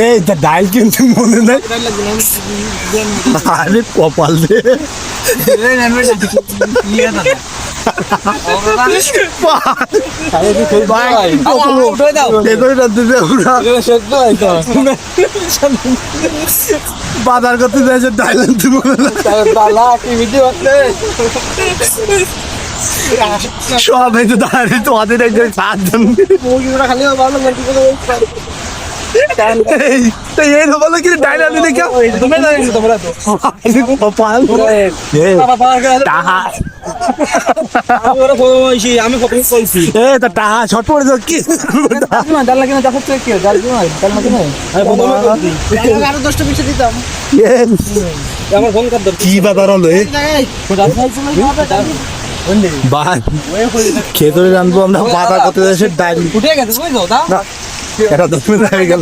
এই ডাইল কিন্তু মনে নাই আরে কপাল রে বাজার করতে যাইছে ডাইল আনতে মনে নাই সব এই তো দাঁড়িয়ে তোমাদের একজন সাতজন এই বলো কি ডাইলার দেখে আমি টাহা শর্ট পড়ে যাও কি আরো 10টা পিছিয়ে দিতাম কি বাজার হলো ভাই খেতে রানবো আমরা বাজার করতে যাচ্ছি ডাইল উঠে গেছে বুঝলো এটা 10 মিনিট হয়ে গেল